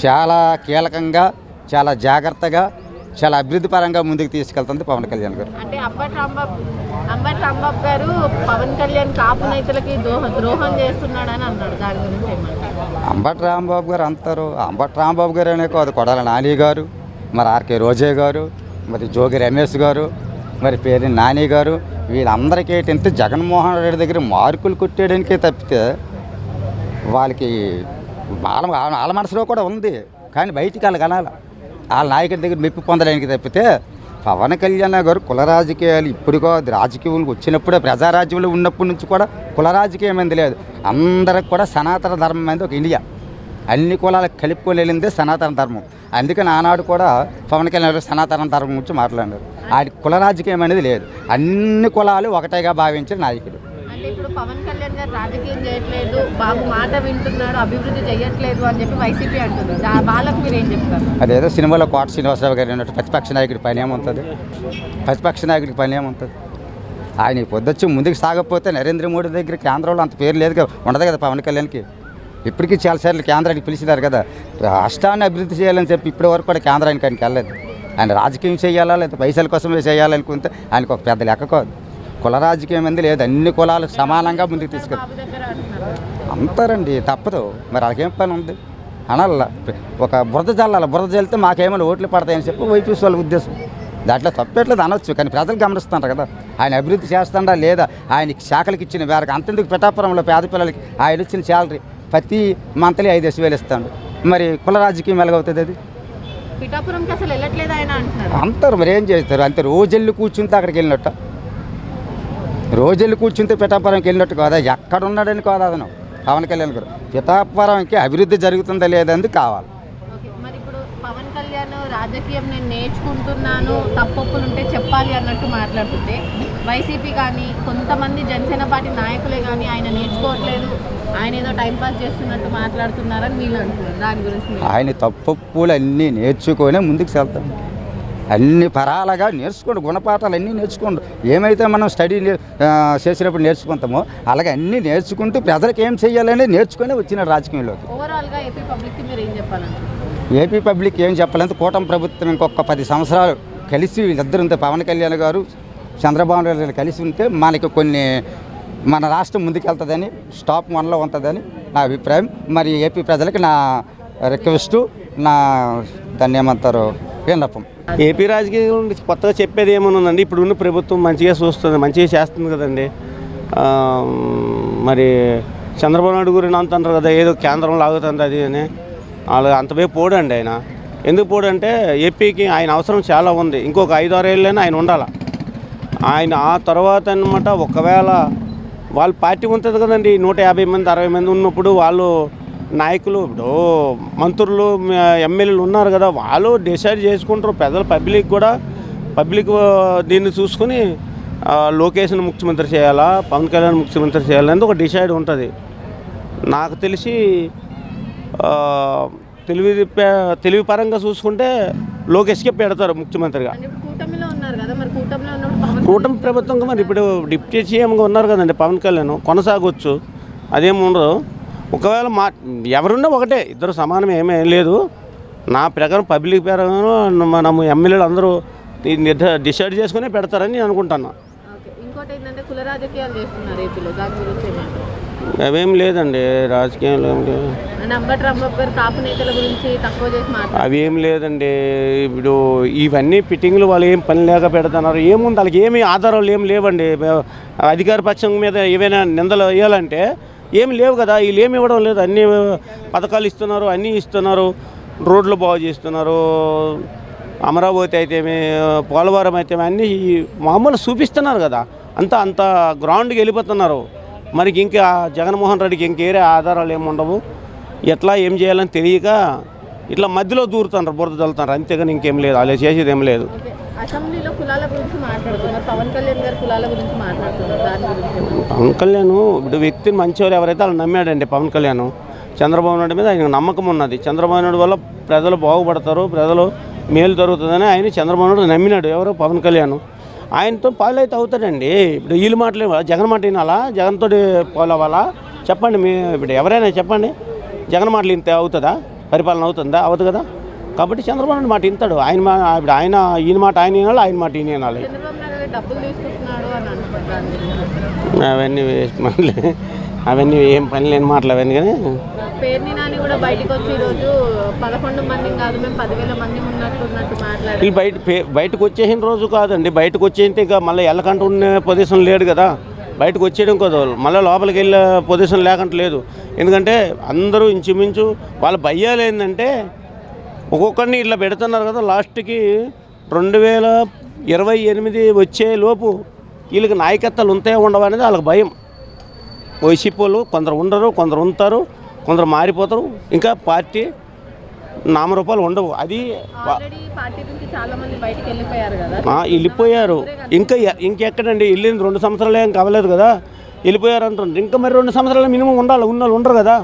చాలా కీలకంగా, చాలా జాగ్రత్తగా, చాలా అభివృద్ధి పరంగా ముందుకు తీసుకెళ్తుంది పవన్ కళ్యాణ్ గారు. అంటే అంబటి రాంబాబు గారు పవన్ కళ్యాణ్ కాపు నేతలకి ద్రోహం చేస్తున్నాడని అన్నాడు. దాని గురించి ఏమంటారు? అంబటి రాంబాబు గారు అంటారు. అంబటి రాంబాబు గారు అనే కాదు, కొడాల నాని గారు, మరి ఆర్కే రోజే గారు, మరి జోగి రమేష్ గారు, మరి పేరు నాని గారు, వీళ్ళందరికీ ఏంటంటే జగన్మోహన్ రెడ్డి దగ్గర మార్కులు కొట్టేయడానికే తప్పితే వాళ్ళకి వాళ్ళ మనసులో కూడా ఉంది, కానీ బయటికి వాళ్ళకి అనాలి. వాళ్ళ నాయకుడి దగ్గర మెప్పు పొందడానికి తప్పితే పవన్ కళ్యాణ్ గారు కుల రాజకీయాలు ఇప్పుడు కాదు, రాజకీయాలకు వచ్చినప్పుడే ప్రజారాజ్యంలో ఉన్నప్పటి నుంచి కూడా కుల రాజకీయం అనేది లేదు. అందరికి కూడా సనాతన ధర్మం అనేది ఒక ఇండియా, అన్ని కులాలకు కలుపుకొని వెళ్ళిందే సనాతన ధర్మం. అందుకని ఆనాడు కూడా పవన్ కళ్యాణ్ గారు సనాతన ధర్మం గురించి మాట్లాడారు. ఆడి కుల రాజకీయం అనేది లేదు, అన్ని కులాలు ఒకటేగా భావించిన నాయకుడు. అంటే ఇప్పుడు పవన్ కళ్యాణ్ గారు రాజకీయం చేయట్లేదు, బాబు మాట వింటున్నాడు, అభివృద్ధి చేయట్లేదు అని చెప్పి వైసీపీ అంటుంది. వాళ్ళకు మీరు ఏం చెప్తారు? అదేదో సినిమాలో కోట శ్రీనివాసరావు గారు అన్నట్టు ప్రతిపక్ష నాయకుడి పని ఏముంటుంది? ప్రతిపక్ష నాయకుడికి పని ఏముంటుంది? ఆయన పొద్దుచ్చి ముందుకు సాగకపోతే నరేంద్ర మోడీ దగ్గర కేంద్రంలో అంత పేరు లేదు కదా, ఉండదు కదా పవన్ కళ్యాణ్కి. ఇప్పటికీ చాలాసార్లు కేంద్రానికి పిలిచినారు కదా, రాష్ట్రాన్ని అభివృద్ధి చేయాలని చెప్పి ఇప్పటి వరకు కూడా కేంద్రానికి ఆయనకి వెళ్ళలేదు. ఆయన రాజకీయం చేయాలా లేదా పైసల కోసమే చేయాలనుకుంటే ఆయనకు ఒక పెద్ద లెక్క కాదు. కుల రాజకీయం అనేది లేదు, అన్ని కులాలు సమానంగా ముందుకు తీసుకెళ్ళి అంటారండి. తప్పదు, మరి వాళ్ళకేం పని ఉంది అనాల. ఒక బురద జల్లితే మాకేమైనా ఓట్లు పడతాయని చెప్పి వైపీసీ వాళ్ళ ఉద్దేశం. దాంట్లో తప్పేట్లేదు అనొచ్చు, కానీ ప్రజలు గమనిస్తుంటారు కదా ఆయన అభివృద్ధి చేస్తాడా లేదా. ఆయనకి శాఖలకు ఇచ్చిన మేరకు అంతెందుకు పిఠాపురంలో పేద పిల్లలకి ఆయన ఇచ్చిన శాలరీ ప్రతి మంత్లీ 5,000 ఇస్తాడు. మరి కుల రాజకీయం ఎలాగవుతుంది? అది పిఠాపురంకి అసలు వెళ్ళట్లేదు ఆయన అంటారు. మరి ఏం చేస్తారు? అంతే రోజెళ్ళి కూర్చుంటే అక్కడికి వెళ్ళినట్టు, రోజెళ్ళి కూర్చుంటే పిఠాపురంకి వెళ్ళినట్టు కాదా? ఎక్కడ ఉన్నాడని కాదు అతను పవన్ కళ్యాణ్ గారు. పిఠాపురంకి అభివృద్ధి జరుగుతుందా లేదని కావాలి. మరి ఇప్పుడు పవన్ కళ్యాణ్ రాజకీయం నేను నేర్చుకుంటున్నాను, తప్పొప్పులు ఉంటే చెప్పాలి అన్నట్టు మాట్లాడుతుంటే వైసీపీ కానీ కొంతమంది జనసేన పార్టీ నాయకులే కానీ ఆయన నేర్చుకోవట్లేదు, ఆయన ఏదో టైంపాస్ చేస్తున్నట్టు మాట్లాడుతున్నారని వీళ్ళు అంటున్నారు. దాని గురించి ఆయన తప్పొప్పులు అన్నీ నేర్చుకొని ముందుకు వెళ్తాం. అన్ని పరాలుగా నేర్చుకోండి, గుణపాఠాలు అన్నీ నేర్చుకోండి. ఏమైతే మనం స్టడీ చేసినప్పుడు నేర్చుకుంటామో అలాగే అన్నీ నేర్చుకుంటూ ప్రజలకు ఏం చేయాలని నేర్చుకొని వచ్చిన రాజకీయంలోకి. ఓవరాల్గా ఏపీ పబ్లిక్కి మీరు ఏం చెప్పాలంటే? ఏపీ పబ్లిక్ ఏం చెప్పాలంటే కూటమి ప్రభుత్వం ఇంకొక 10 సంవత్సరాలు కలిసి వీళ్ళిద్దరు ఉంటే, పవన్ కళ్యాణ్ గారు చంద్రబాబు నాయుడు గారు కలిసి ఉంటే మనకి మన రాష్ట్రం ముందుకెళ్తుందని, స్టాప్ 1లో ఉంటుందని నా అభిప్రాయం. మరి ఏపీ ప్రజలకు నా రిక్వెస్టు, నా దాన్ని ఏమంటారు విన్నపం. ఏపీ రాజకీయం గురించి కొత్తగా చెప్పేది ఏమనుందండి? ఇప్పుడు ఉన్న ప్రభుత్వం మంచిగా చూస్తుంది, మంచిగా చేస్తుంది కదండి. మరి చంద్రబాబు నాయుడు గురించి అంటారు కదా, ఏదో కేంద్రంలో ఆగుతుంది అది అని. వాళ్ళు అంతవే పోడండి ఆయన. ఎందుకు పోడంటే ఏపీకి ఆయన అవసరం చాలా ఉంది. ఇంకొక 5-6 ఏళ్ళైనా ఆయన ఉండాలి. ఆయన ఆ తర్వాత అన్నమాట ఒకవేళ వాళ్ళ పార్టీ ఉంటుంది కదండి, 150 మంది 60 మంది ఉన్నప్పుడు వాళ్ళు నాయకులు, ఇప్పుడు మంత్రులు ఎమ్మెల్యేలు ఉన్నారు కదా, వాళ్ళు డిసైడ్ చేసుకుంటారు. ప్రజలు పబ్లిక్ దీన్ని చూసుకొని లోకేష్ని ముఖ్యమంత్రి చేయాలా, పవన్ కళ్యాణ్ ముఖ్యమంత్రి చేయాలనేది ఒక డిసైడ్ ఉంటుంది. నాకు తెలిసి తెలివి పరంగా చూసుకుంటే లోకేష్కే పెడతారు ముఖ్యమంత్రిగా. కూటమి ప్రభుత్వంగా మరి ఇప్పుడు డిప్యూటీ సీఎంగా ఉన్నారు కదండి పవన్ కళ్యాణ్, కొనసాగొచ్చు, అదేమి ఉండదు. ఒకవేళ ఎవరున్నా ఒకటే, ఇద్దరు సమానం ఏమీ లేదు. నా ప్రకారం పబ్లిక్ ప్రకారం మనం ఎమ్మెల్యేలు అందరూ డిసైడ్ చేసుకునే పెడతారని నేను అనుకుంటున్నా. అవేం లేదండి, రాజకీయంలో అవి ఏం లేదండి. ఇప్పుడు ఇవన్నీ ఫిట్టింగ్లు వాళ్ళు ఏం పని లేక పెడుతున్నారు. ఏముంది వాళ్ళకి ఏమి ఆధారాలు ఏమి లేవండి. అధికార పక్షం మీద ఏవైనా నిందలు వేయాలంటే ఏమి లేవు కదా, వీళ్ళు ఏమి ఇవ్వడం లేదు. అన్ని పథకాలు ఇస్తున్నారు, అన్నీ ఇస్తున్నారు, రోడ్లు బాగు చేస్తున్నారు. అమరావతి అయితేమి, పోలవరం అయితేమి అన్నీ మామూలు చూపిస్తున్నారు కదా, అంత గ్రౌండ్కి వెళ్ళిపోతున్నారు. మనకి ఇంకా జగన్మోహన్ రెడ్డికి ఇంకేరే ఆధారాలు ఏమి ఉండవు. ఎట్లా ఏం చేయాలని తెలియక ఇట్లా మధ్యలో దూరుతున్నారు, బురద చల్లుతున్నారు, అంతేగాని ఇంకేం లేదు. అలా చేసేది ఏం లేదు. అసెంబ్లీలో కులాల గురించి మాట్లాడుతున్నారు, పవన్ కళ్యాణ్ గారు కులాల గురించి మాట్లాడుతున్నారు. పవన్ కళ్యాణ్ ఇప్పుడు వ్యక్తిని మంచివారు ఎవరైతే వాళ్ళు నమ్మాడండి. పవన్ కళ్యాణ్ చంద్రబాబు నాయుడు మీద ఆయనకు నమ్మకం ఉన్నది. చంద్రబాబు నాయుడు వల్ల ప్రజలు బాగుపడతారు, ప్రజలు మేలు జరుగుతుందని ఆయన చంద్రబాబు నాయుడు నమ్మినాడు. ఎవరు? పవన్ కళ్యాణ్. ఆయనతో ఫాలో అయితే అవుతాడండి. ఇప్పుడు వీళ్ళు మాటలే, జగన్ మాట వినాలా, జగన్తో ఫాలో అవ్వాలా? చెప్పండి. ఇప్పుడు ఎవరైనా చెప్పండి, జగన్ మాటలు ఇంతే అవుతుందా? పరిపాలన అవుతుందా? అవదు కదా. కాబట్టి చంద్రబాబు నాయుడు మాట వింటాడు. ఈయన మాట ఆయన వినాలి, ఆయన మాట ఈయన వినాలి. చంద్రబాబు నాయుడు డబ్బులు తీసుకుంటున్నాడు అని అంటున్నారు. అవన్నీ వేస్ట్ మళ్ళీ, అవన్నీ ఏం పని లేని మాటలు అవన్నీ. కానీ పేర్ని నాని కూడా బయటకు వచ్చి ఈరోజు 11 మంది కాదు మేము 10,000 మంది ఉన్నట్టు మాట్లాడారు. వీళ్ళు బయటకు వచ్చేసిన రోజు కాదండి. బయటకు వచ్చేస్తే ఇక మళ్ళీ వెళ్ళకంటూ ఉండే పొజిషన్ లేడు కదా. బయటకు వచ్చేయడం కదా, మళ్ళీ లోపలికి వెళ్ళే పొజిషన్ లేకంటే లేదు. ఎందుకంటే అందరూ ఇంచుమించు వాళ్ళ భయ్యాలు ఏంటంటే ఒక్కొక్కరిని ఇట్లా పెడుతున్నారు కదా. లాస్ట్కి 2028 వచ్చే లోపు వీళ్ళకి నాయకత్వాలు ఉంటాయో ఉండవు అనేది వాళ్ళకి భయం. వైసీపీ వాళ్ళు కొందరు ఉండరు, కొందరు ఉంటారు, కొందరు మారిపోతారు. ఇంకా పార్టీ నామరూపాలు ఉండవు. అది వెళ్ళిపోయారు. ఇంకెక్కడండి వెళ్ళింది 2 సంవత్సరాలు ఏం కావలేదు కదా. వెళ్ళిపోయారు అంటున్నారు. ఇంకా మరి 2 సంవత్సరాలు మినిమం ఉండాలి. ఉన్నోళ్ళు ఉండరు కదా.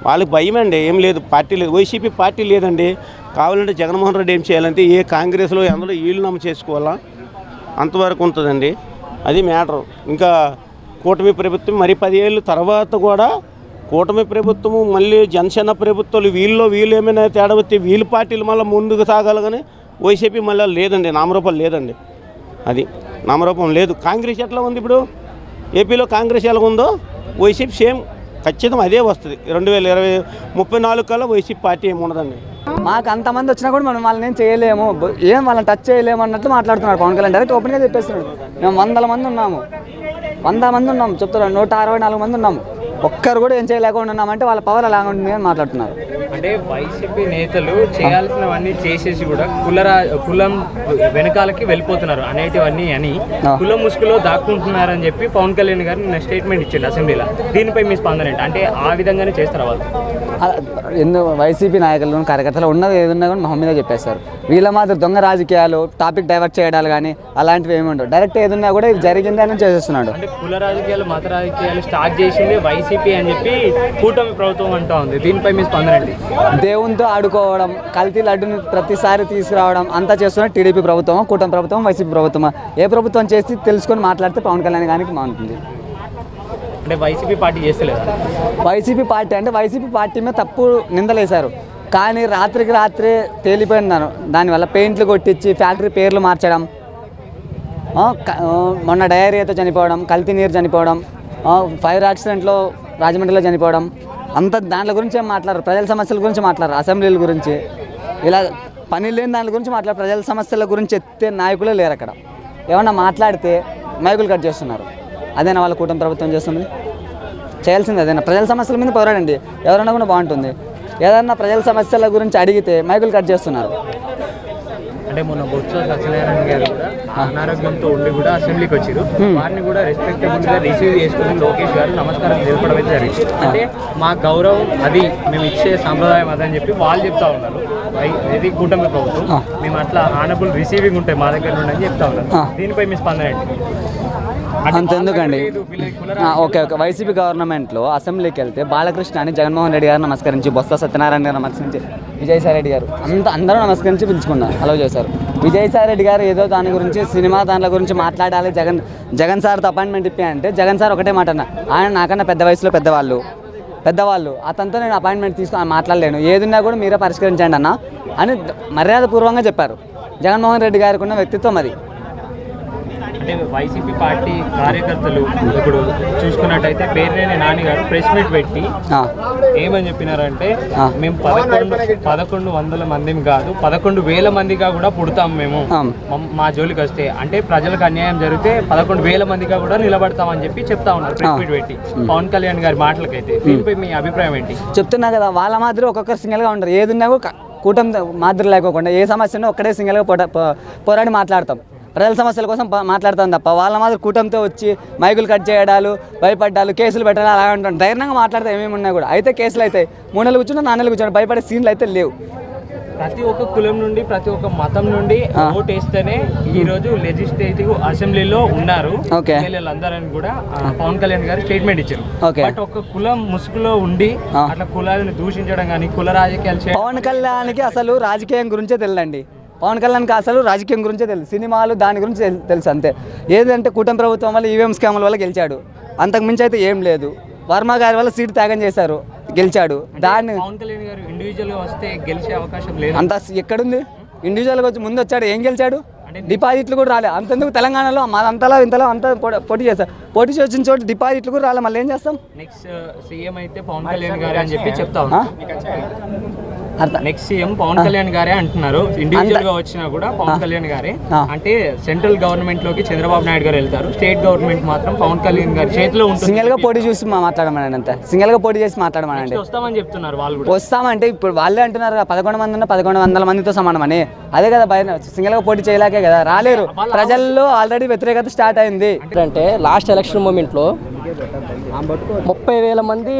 వాళ్ళకి భయం అండి. ఏం లేదు, పార్టీ లేదు, వైసీపీ పార్టీ లేదండి. కావాలంటే జగన్మోహన్ రెడ్డి ఏం చేయాలంటే ఏ కాంగ్రెస్లో అందులో వీలునామా చేసుకోవాలా అంతవరకు ఉంటుందండి. అది మ్యాటర్. ఇంకా కూటమి ప్రభుత్వం మరి 10 ఏళ్ళ తర్వాత కూడా కూటమి ప్రభుత్వము మళ్ళీ జనసేన ప్రభుత్వాలు వీళ్ళు ఏమైనా తేడా వస్తే వీళ్ళ పార్టీలు మళ్ళీ ముందుకు సాగాలి. కానీ వైసీపీ మళ్ళీ లేదండి, నామరూపాలు లేదండి. అది నామరూపం లేదు. కాంగ్రెస్ ఎట్లా ఉంది ఇప్పుడు? ఏపీలో కాంగ్రెస్ ఎలా ఉందో వైసీపీ సేమ్ ఖచ్చితంగా అదే వస్తుంది. 2034 కల్లా వైసీపీ పార్టీ ఏమి ఉండదండి. మాకు అంతమంది వచ్చినా కూడా మనం వాళ్ళని ఏం చేయలేము, వాళ్ళని టచ్ చేయలేము అన్నట్లు మాట్లాడుతున్నాడు పవన్ కళ్యాణ్. డైరెక్ట్ ఓపెన్గా చెప్పేస్తున్నాడు. మేము 100 మంది ఉన్నాము, 100 మంది ఉన్నాము చెప్తున్నాడు. 164 మంది ఉన్నాము, ఒక్కరు కూడా ఏం చేయలేకుండా ఉన్నామంటే వాళ్ళ పవర్ అలా ఉంటుంది అని మాట్లాడుతున్నారు. అంటే వైసీపీ నేతలు చేయాల్సినవన్నీ చేసేసి కూడా కులం వెనకాలకి వెళ్ళిపోతున్నారు అనేటివన్నీ అని కులం ముసుగులో దాక్కుంటున్నారని చెప్పి పవన్ కళ్యాణ్ గారు నిన్న స్టేట్మెంట్ ఇచ్చిండు అసెంబ్లీలో. దీనిపై మీ స్పందన ఏంటి? అంటే ఆ విధంగానే చేస్తారు వాళ్ళు. ఎందుకు వైసీపీ నాయకులు కార్యకర్తలు ఉన్నది ఏదున్నా కూడా మొహం మీద చెప్పేస్తారు. వీళ్ళ మాత్రం దొంగ రాజకీయాలు, టాపిక్ డైవర్ట్ చేయడాలు కానీ అలాంటివి ఏమి ఉండవు. డైరెక్ట్ ఏదున్నా కూడా ఇది జరిగింది అని చేసేస్తున్నాడు. అంటే కుల రాజకీయాలు, మత రాజకీయాలు స్టార్ట్ చేసింది వైసీపీ అని చెప్పి కూటమి ప్రభుత్వం అంటూ ఉంది. దీనిపై మీ స్పందన ఏంటి? దేవునితో ఆడుకోవడం, కల్తీ లడ్డుని ప్రతిసారి తీసుకురావడం అంతా చేస్తున్న టీడీపీ ప్రభుత్వం, కూటమి ప్రభుత్వం, వైసీపీ ప్రభుత్వం. ఏ ప్రభుత్వం చేసి తెలుసుకొని మాట్లాడితే పవన్ కళ్యాణ్ గారికి బాగుంటుంది. అంటే వైసీపీ పార్టీ చేస్తలేదా? వైసీపీ పార్టీ అంటే వైసీపీ పార్టీ మీద తప్పు నిందలేశారు. కానీ రాత్రికి రాత్రే తేలిపోయినారు. దానివల్ల పెయింట్లు కొట్టించి ఫ్యాక్టరీ పేర్లు మార్చడం, మొన్న డయేరియాతో చనిపోవడం, కల్తీ నీరు చనిపోవడం, ఫైర్ యాక్సిడెంట్లో రాజమండ్రిలో చనిపోవడం, అంత దాంట్ల గురించి ఏం మాట్లాడరు. ప్రజల సమస్యల గురించి మాట్లాడరు. అసెంబ్లీల గురించి ఇలా పని లేని దాని గురించి మాట్లాడారు. ప్రజల సమస్యల గురించి ఎత్తే నాయకులే లేరు అక్కడ. ఏమన్నా మాట్లాడితే మైకులు కట్ చేస్తున్నారు. అదేనా వాళ్ళ కూటమి ప్రభుత్వం చేస్తుంది? చేయాల్సింది అదేనా? ప్రజల సమస్యల మీద పోరాడండి, ఎవరన్నా కూడా బాగుంటుంది. ఏదన్నా ప్రజల సమస్యల గురించి అడిగితే మైకులు కట్ చేస్తున్నారు. అంటే మొన్న బొత్స సత్యనారాయణ గారు కూడా అనారోగ్యంతో ఉండి కూడా అసెంబ్లీకి వచ్చారు. వారిని కూడా రెస్పెక్టబుల్గా రిసీవ్ చేసుకుని లోకేష్ గారు నమస్కారం తెలుపడం జరిగింది. అంటే మా గౌరవం అది, మేము ఇచ్చే సాంప్రదాయం అదని చెప్పి వాళ్ళు చెప్తా ఉన్నారు. ఇది కూటమి ప్రభుత్వం, మేము అట్లా ఆనబుల్ రిసీవింగ్ ఉంటాయి మా దగ్గర నుండి అని చెప్తా ఉన్నారు. దీనిపై మీ స్పందన ఏంటి? అంతెందుకండి. ఓకే, వైసీపీ గవర్నమెంట్లో అసెంబ్లీకి వెళ్తే బాలకృష్ణ అని జగన్మోహన్ రెడ్డి గారు నమస్కరించి, బొత్స సత్యనారాయణ గారు నమస్కరించి, విజయసాయి రెడ్డి గారు అందరూ నమస్కరించి పిలుచుకున్నారు, అలౌ చేశారు. విజయసాయి రెడ్డి గారు ఏదో దాని గురించి సినిమా దాంట్లో గురించి మాట్లాడాలి, జగన్ సార్తో అపాయింట్మెంట్ ఇప్పి అంటే జగన్ సార్ ఒకటే మాట అన్న, ఆయన నాకన్నా పెద్ద వయసులో పెద్దవాళ్ళు అతనితో నేను అపాయింట్మెంట్ తీసుకొని మాట్లాడలేను, ఏదున్నా కూడా మీరే పరిష్కరించండి అన్న అని మర్యాదపూర్వకంగా చెప్పారు. జగన్మోహన్ రెడ్డి గారికి ఉన్న వ్యక్తిత్వం అది. అంటే వైసీపీ పార్టీ కార్యకర్తలు ఇప్పుడు చూసుకున్నట్టయితే పేర్నేని నాని గారు ప్రెస్ మీట్ పెట్టి ఏమని చెప్పినారంటే, మేము 1100 మందిని కాదు 11,000 మందిగా కూడా పుడతాం మేము మా జోలికి వస్తే, అంటే ప్రజలకు అన్యాయం జరిగితే 11,000 మందిగా కూడా నిలబడతామని చెప్పి చెప్తా ఉన్నారు ప్రెస్ మీట్ పెట్టి పవన్ కళ్యాణ్ గారి మాటలకైతే. దీనిపై మీ అభిప్రాయం ఏంటి? చెప్తున్నా కదా, వాళ్ళ మాదిరి ఒక్కొక్కరు సింగిల్గా ఉంటారు. ఏదున్నా కూడా కూటమి మాదిరి లేకోకుండా ఏ సమస్యనో ఒక్కడే సింగిల్గా పోరాడి మాట్లాడతాం. ప్రజల సమస్యల కోసం మాట్లాడతాం తప్ప వాళ్ళ మాదిరి కూటమితో వచ్చి మైకులు కట్ చేయడాలు, భయపడ్డాలు, కేసులు పెట్టాలి అలా ఉంటాం. ధైర్యంగా మాట్లాడితే ఏమేమి ఉన్నాయి కూడా. అయితే కేసులు అవుతాయి, 3 నెలలు కూర్చున్నా 4 నెలలు కూర్చోండి, భయపడే సీన్లు అయితే లేవు. ప్రతి ఒక్క కులం నుండి, ప్రతి ఒక్క మతం నుండి ఓట్ వేస్తేనే ఈ రోజు లెజిస్లేటివ్ అసెంబ్లీలో ఉన్నారు అందరని కూడా పవన్ కళ్యాణ్ గారు స్టేట్మెంట్ ఇచ్చారు. బట్ ఒక కులం ముసుగులో ఉండి అట్లా కులాలను దూషించడం కానీ కుల రాజకీయాలు పవన్ కళ్యాణ్కి అసలు రాజకీయం గురించే తెలియదండి. పవన్ కళ్యాణ్కి అసలు రాజకీయం గురించే తెలుసు, సినిమాలు దాని గురించి తెలుసు అంతే. ఏదంటే కూటమి ప్రభుత్వం వల్ల ఈవీఎం స్కాముల వల్ల గెలిచాడు, అంతకుమించి అయితే ఏం లేదు. వర్మ గారి వల్ల సీటు త్యాగం చేశారు, గెలిచాడు. దాన్ని పవన్ కళ్యాణ్ గారు ఇండివిజువల్ గా వస్తే గెలిచే అవకాశం లేదు. అంత ఎక్కడుంది? ఇండివిజువల్గా వచ్చి ముందు వచ్చాడు, ఏం గెలిచాడు? డిపాజిట్లు కూడా రాలే. అంతెందుకు తెలంగాణలో మాదంతలా ఇంతలో అంతా పోటీ చేస్తారు. పోటీ చేసిన చోట డిపాజిట్లు కూడా రాలే. మళ్ళీ ఏం చేస్తాం? నెక్స్ట్ సీఎం అయితే పవన్ కళ్యాణ్ గారే అని చెప్పి చెప్తా ఉన్నారు. నెక్స్ట్ సీఎం పవన్ కళ్యాణ్ గారే అంటున్నారు. ఇండివిజువల్ గా వచ్చినా కూడా పవన్ కళ్యాణ్ గారే. అంటే సెంట్రల్ గవర్నమెంట్ లోకి చంద్రబాబు నాయుడు గారు వెళ్తారు, స్టేట్ గవర్నమెంట్ మాత్రం పవన్ కళ్యాణ్ గారి చేతిలో ఉంటుంది. సింగిల్ గా పోటీ చూసి మాట్లాడమనండి, అంతే. సింగిల్ గా పోటీ చేసి మాట్లాడమనండి. వస్తామని చెప్తున్నారు వాళ్ళు కూడా. వస్తామంటే ఇప్పుడు వాళ్ళే అంటున్నారు 11 మంది ఉన్న 1100 మందితో సమానమని. అదే కదా బయట సింగిల్ గా పోటీ చేయలేకే కదా, రాలేరు. ప్రజల్లో ఆల్రెడీ వ్యతిరేకత స్టార్ట్ అయింది. అంటే లాస్ట్ ఎలక్షన్ మూమెంట్లో 30,000 మంది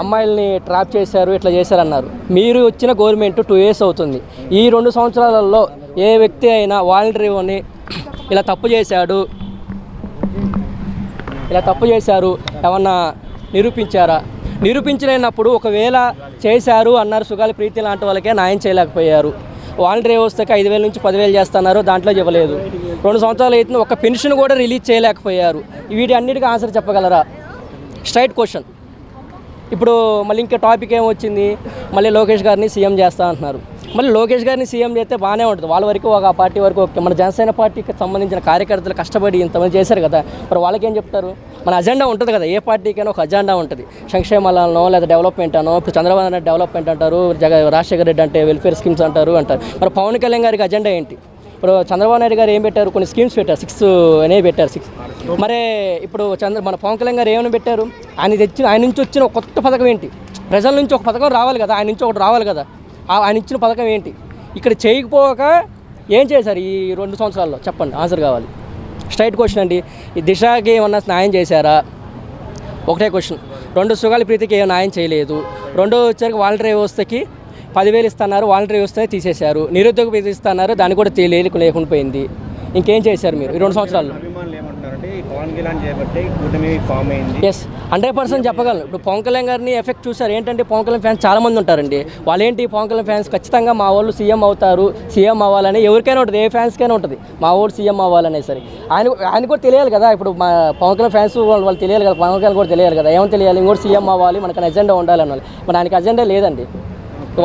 అమ్మాయిల్ని ట్రాప్ చేశారు, ఇట్లా చేశారన్నారు. మీరు వచ్చిన గవర్నమెంట్ 2 years అవుతుంది. ఈ 2 సంవత్సరాలలో ఏ వ్యక్తి అయినా వాలంటరీ అని ఇలా తప్పు చేశారు ఏమన్నా నిరూపించారా? నిరూపించలేనప్పుడు ఒకవేళ చేశారు అన్నారు, సుగాలి ప్రీతి లాంటి వాళ్ళకే న్యాయం చేయలేకపోయారు. వాలంటరీ వ్యవస్థకి 5,000 నుంచి 10,000 చేస్తున్నారు, దాంట్లో ఇవ్వలేదు. 2 సంవత్సరాలు అయితే ఒక పెన్షన్ కూడా రిలీజ్ చేయలేకపోయారు. వీటి అన్నిటికీ ఆన్సర్ చెప్పగలరా? Straight question. ఇప్పుడు మళ్ళీ ఇంకా టాపిక్ ఏమొచ్చింది, మళ్ళీ లోకేష్ గారిని సీఎం చేస్తా అంటున్నారు. మళ్ళీ లోకేష్ గారిని సీఎం చేస్తే బాగానే ఉంటుంది, వాళ్ళ వరకు ఒక పార్టీ వరకు ఓకే. మన జనసేన పార్టీకి సంబంధించిన కార్యకర్తలు కష్టపడి ఇంతమంది చేశారు కదా, మరి వాళ్ళకేం చెప్తారు? మన అజెండా ఉంటుంది కదా, ఏ పార్టీకైనా ఒక అజెండా ఉంటుంది. సంక్షేమాలనో లేదా డెవలప్మెంట్ అనో. ఇప్పుడు చంద్రబాబు నాయుడు డెవలప్మెంట్ అంటారు, రాజశేఖర రెడ్డి అంటే వెల్ఫేర్ స్కీమ్స్ అంటారు. మరి పవన్ కళ్యాణ్ గారికి అజెండా ఏంటి? ఇప్పుడు చంద్రబాబు నాయుడు గారు ఏం పెట్టారు? కొన్ని స్కీమ్స్ పెట్టారు, 6 అనేవి పెట్టారు. 6 మరి ఇప్పుడు మన పవన్ కళ్యాణ్ గారు ఏమైనా పెట్టారు? ఆయన నుంచి వచ్చిన ఒక కొత్త పథకం ఏంటి? ప్రజల నుంచి ఒక పథకం రావాలి కదా, ఆయన నుంచి ఒకటి రావాలి కదా. ఆయన ఇచ్చిన పథకం ఏంటి? ఇక్కడ చేయకపోక ఏం చేశారు ఈ 2 సంవత్సరాల్లో? చెప్పండి, ఆన్సర్ కావాలి. స్ట్రైట్ క్వశ్చన్ అండి. ఈ దిశకి ఏమన్నా న్యాయం చేశారా? ఒకటే క్వశ్చన్. 2 సుగాలి ప్రీతికి ఏం న్యాయం చేయలేదు. 2 వచ్చాక వాలంటరీ వ్యవస్థకి 10,000 ఇస్తున్నారు, వాలంటరీ వ్యవస్థనే తీసేశారు. నిరుద్యోగ భృతి ఇస్తున్నారు, దాన్ని కూడా లేకుండా పోయింది. ఇంకేం చేశారు మీరు ఈ 2 సంవత్సరాల్లో? ఎస్, 100% చెప్పగలను. ఇప్పుడు పవన్ కళ్యాణ్ గారిని ఎఫెక్ట్ చూసారు. ఏంటంటే పవన్ కళ్యాణ్ ఫ్యాన్స్ చాలామంది ఉంటారండి. వాళ్ళేంటి, పవన్ కళ్యాణ్ ఫ్యాన్స్ ఖచ్చితంగా మా వాళ్ళు సీఎం అవుతారు, సీఎం అవ్వాలని ఎవరికైనా ఉంటుంది, ఏ ఫ్యాన్స్కైనా ఉంటుంది, మా వాళ్ళు సీఎం అవ్వాలనే సరే. ఆయన కూడా తెలియాలి కదా. ఇప్పుడు మా పవన్ కళ్యాణ్ ఫ్యాన్స్ వాళ్ళు తెలియాలి కదా, పవన్ కళ్యాణ్ కూడా తెలియాలి కదా. ఏమో తెలియాలి, ఇంకోటి సీఎం అవ్వాలి, మనకు అజెండా ఉండాలని. మరి ఆయనకి అజెండా లేదండి,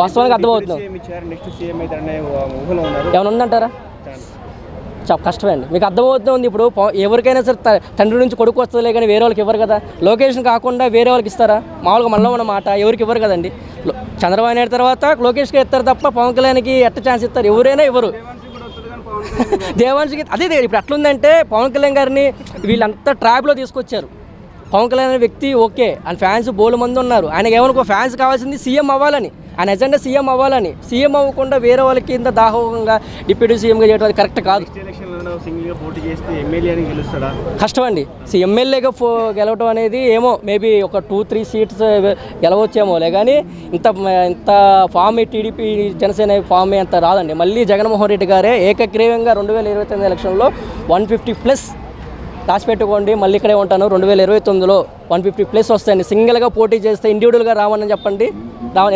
వాస్తవానికి అర్థమవుతుంది. ఏమైనా ఉందంటారా? చాలా కష్టమే అండి. మీకు అర్థమవుతుంది. ఇప్పుడు ఎవరికైనా సరే తండ్రి నుంచి కొడుకు వస్తుందిలే కానీ వేరే వాళ్ళకి ఇవ్వరు కదా. లొకేషన్ కాకుండా వేరే వాళ్ళకి ఇస్తారా? మామూలుగా మనలో ఉన్న మాట ఎవరికి ఇవ్వరు కదండి. చంద్రబాబు నాయుడు తర్వాత లోకేష్కి ఇస్తారు తప్ప పవన్ కళ్యాణ్కి ఎట్ట ఛాన్స్ ఇస్తారు? ఎవరైనా ఇవ్వరు. దేవాంశకి అదే ఇప్పుడు ఎట్లుందంటే పవన్ కళ్యాణ్ గారిని వీళ్ళంతా ట్రాప్లో తీసుకొచ్చారు. పవన్ కళ్యాణ్ అనే వ్యక్తి ఓకే, ఆయన ఫ్యాన్స్ బోలు మంది ఉన్నారు. ఆయనకి ఏమనుకో ఫ్యాన్స్ కావాల్సింది సీఎం అవ్వాలని, ఆయన ఎజెండా సీఎం అవ్వాలని. సీఎం అవ్వకుండా వేరే వాళ్ళకి కింద దాహంగా డిప్యూటీ సీఎంగా చేయడం అది కరెక్ట్ కాదు. కష్టం అండి. ఎమ్మెల్యేగా గెలవడం అనేది ఏమో మేబీ ఒక 2-3 సీట్స్ గెలవచ్చేమోలే కానీ ఇంత ఫామ్ టీడీపీ జనసేన ఫామ్ అంత రాదండి. మళ్ళీ జగన్మోహన్ రెడ్డి గారే ఏకగ్రీవంగా 2029 ఎలక్షన్లో 150+ దాచిపెట్టుకోండి. మళ్ళీ ఇక్కడే ఉంటాను. 2029లో 150+ వస్తాయండి. సింగిల్గా పోటీ చేస్తే ఇండివిజువల్గా రావని చెప్పండి.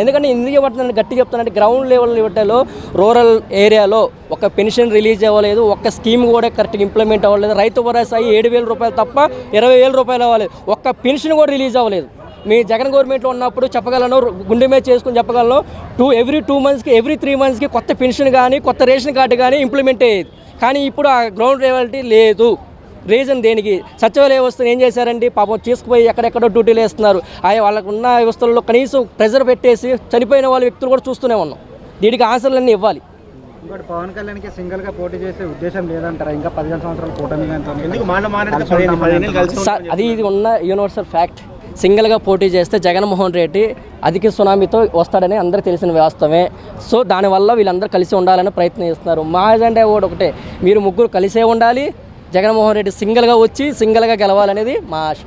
ఎందుకంటే ఎందుకు చెప్తున్నాను, గట్టి చెప్తానంటే గ్రౌండ్ లెవెల్లో రూరల్ ఏరియాలో ఒక పెన్షన్ రిలీజ్ అవ్వలేదు, ఒక్క స్కీమ్ కూడా కరెక్ట్గా ఇంప్లిమెంట్ అవ్వలేదు. రైతు భరోసా 7,000 రూపాయలు తప్ప 20,000 రూపాయలు అవ్వలేదు. ఒక్క పెన్షన్ కూడా రిలీజ్ అవ్వలేదు. మీ జగన్ గవర్నమెంట్లో ఉన్నప్పుడు చెప్పగలను, గుండె మీద చేసుకుని చెప్పగలను, ఎవ్రీ 2 మంత్స్కి ఎవ్రీ 3 మంత్స్కి కొత్త పెన్షన్ కానీ కొత్త రేషన్ కార్డు కానీ ఇంప్లిమెంట్ అయ్యేది. కానీ ఇప్పుడు ఆ గ్రౌండ్ రియాలిటీ లేదు. రీజన్ దేనికి? సచివాలయ వ్యవస్థను ఏం చేశారండి, పాపం తీసుకుపోయి ఎక్కడెక్కడో డ్యూటీలు వేస్తున్నారు. వాళ్ళకు ఉన్న వ్యవస్థల్లో కనీసం ప్రెజర్ పెట్టేసి చనిపోయిన వాళ్ళ వ్యక్తులు కూడా చూస్తూనే ఉన్నాం. దీనికి ఆన్సర్లన్నీ ఇవ్వాలి. ఇంకోటి పవన్ కళ్యాణ్కి సింగిల్గా పోటీ చేసే ఉద్దేశం లేదంటారా? ఇంకా 15 సంవత్సరాలు కూటమి అది ఇది ఉన్న యూనివర్సల్ ఫ్యాక్ట్. సింగిల్గా పోటీ చేస్తే జగన్మోహన్ రెడ్డి అధిక సునామీతో వస్తాడని అందరికీ తెలిసిన వాస్తవమే. సో దానివల్ల వీళ్ళందరూ కలిసి ఉండాలని ప్రయత్నం చేస్తున్నారు. మా ఎజెండా కూడా ఒకటే, మీరు ముగ్గురు కలిసే ఉండాలి, జగన్మోహన్ రెడ్డి సింగిల్గా వచ్చి సింగిల్గా గెలవాలనేది మా ఆశ.